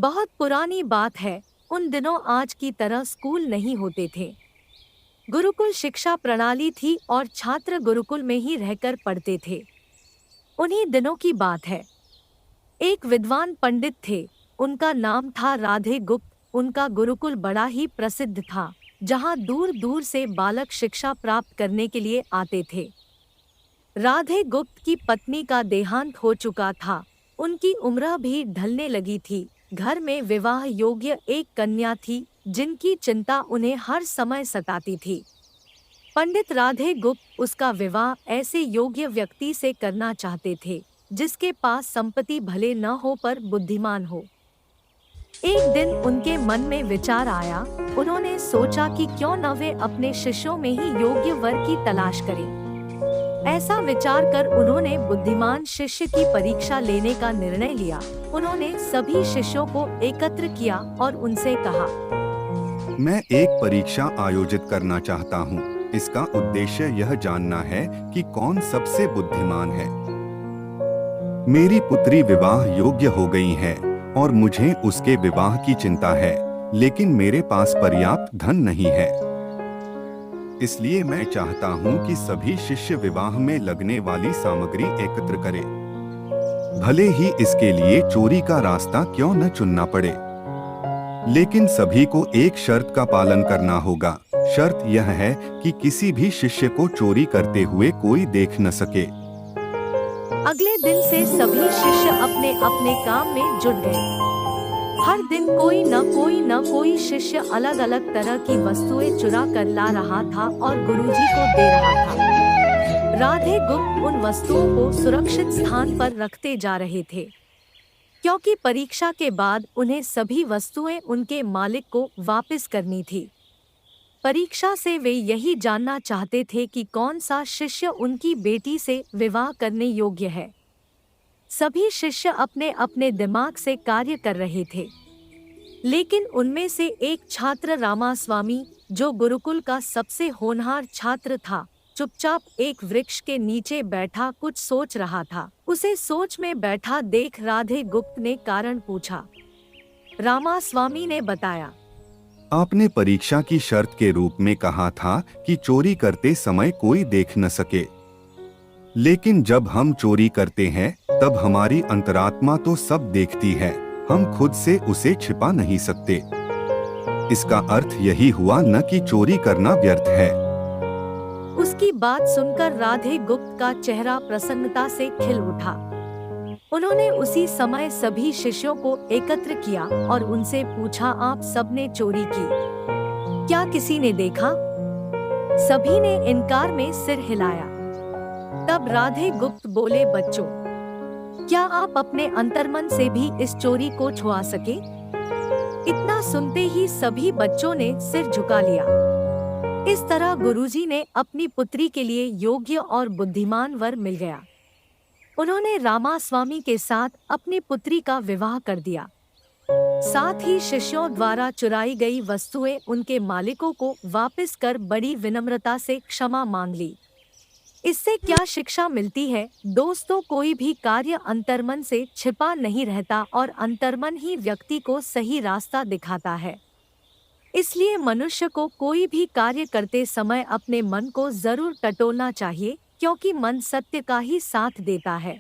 बहुत पुरानी बात है। उन दिनों आज की तरह स्कूल नहीं होते थे। गुरुकुल शिक्षा प्रणाली थी और छात्र गुरुकुल में ही रहकर पढ़ते थे। उन्हीं दिनों की बात है। एक विद्वान पंडित थे। उनका नाम था राधे गुप्त। उनका गुरुकुल बड़ा ही प्रसिद्ध था, जहाँ दूर दूर से बालक शिक्षा प्राप्त करने के लिए आते थे। राधे गुप्त की पत्नी का देहांत हो चुका था। उनकी उम्र भी ढलने लगी थी। घर में विवाह योग्य एक कन्या थी, जिनकी चिंता उन्हें हर समय सताती थी। पंडित राधे गुप्त उसका विवाह ऐसे योग्य व्यक्ति से करना चाहते थे, जिसके पास संपत्ति भले न हो पर बुद्धिमान हो। एक दिन उनके मन में विचार आया। उन्होंने सोचा कि क्यों न वे अपने शिष्यों में ही योग्य वर की तलाश करें। ऐसा विचार कर उन्होंने बुद्धिमान शिष्य की परीक्षा लेने का निर्णय लिया। उन्होंने सभी शिष्यों को एकत्र किया और उनसे कहा, मैं एक परीक्षा आयोजित करना चाहता हूँ। इसका उद्देश्य यह जानना है कि कौन सबसे बुद्धिमान है। मेरी पुत्री विवाह योग्य हो गई है और मुझे उसके विवाह की चिंता है, लेकिन मेरे पास पर्याप्त धन नहीं है। इसलिए मैं चाहता हूँ कि सभी शिष्य विवाह में लगने वाली सामग्री एकत्र करें। भले ही इसके लिए चोरी का रास्ता क्यों न चुनना पड़े, लेकिन सभी को एक शर्त का पालन करना होगा। शर्त यह है कि किसी भी शिष्य को चोरी करते हुए कोई देख न सके। अगले दिन से सभी शिष्य अपने अपने काम में जुट गए। हर दिन कोई न कोई शिष्य अलग अलग तरह की वस्तुएं चुरा कर ला रहा था और गुरुजी को दे रहा था। राधे गुप्त उन वस्तुओं को सुरक्षित स्थान पर रखते जा रहे थे, क्योंकि परीक्षा के बाद उन्हें सभी वस्तुएं उनके मालिक को वापस करनी थी। परीक्षा से वे यही जानना चाहते थे कि कौन सा शिष्य उनकी बेटी से विवाह करने योग्य है। सभी शिष्य अपने अपने दिमाग से कार्य कर रहे थे, लेकिन उनमें से एक छात्र रामास्वामी, जो गुरुकुल का सबसे होनहार छात्र था, चुपचाप एक वृक्ष के नीचे बैठा कुछ सोच रहा था। उसे सोच में बैठा देख राधे गुप्त ने कारण पूछा। रामास्वामी ने बताया, आपने परीक्षा की शर्त के रूप में कहा था कि चोरी करते समय कोई देख न सके, लेकिन जब हम चोरी करते हैं तब हमारी अंतरात्मा तो सब देखती है। हम खुद से उसे छिपा नहीं सकते। इसका अर्थ यही हुआ न कि चोरी करना व्यर्थ है। उसकी बात सुनकर राधे गुप्त का चेहरा प्रसन्नता से खिल उठा। उन्होंने उसी समय सभी शिष्यों को एकत्र किया और उनसे पूछा, आप सबने चोरी की? क्या किसी ने देखा? सभी ने इनकार में सिर हिलाया। तब राधे गुप्त बोले, बच्चों, क्या आप अपने अंतर्मन से भी इस चोरी को छुआ सके? इतना सुनते ही सभी बच्चों ने सिर झुका लिया। इस तरह गुरुजी ने अपनी पुत्री के लिए योग्य और बुद्धिमान वर मिल गया। उन्होंने रामास्वामी के साथ अपनी पुत्री का विवाह कर दिया। साथ ही शिष्यों द्वारा चुराई गई वस्तुएं उनके मालिकों को वापस कर बड़ी विनम्रता से क्षमा मांग ली। इससे क्या शिक्षा मिलती है दोस्तों? कोई भी कार्य अंतर्मन से छिपा नहीं रहता और अंतर्मन ही व्यक्ति को सही रास्ता दिखाता है। इसलिए मनुष्य को कोई भी कार्य करते समय अपने मन को जरूर टटोलना चाहिए, क्योंकि मन सत्य का ही साथ देता है।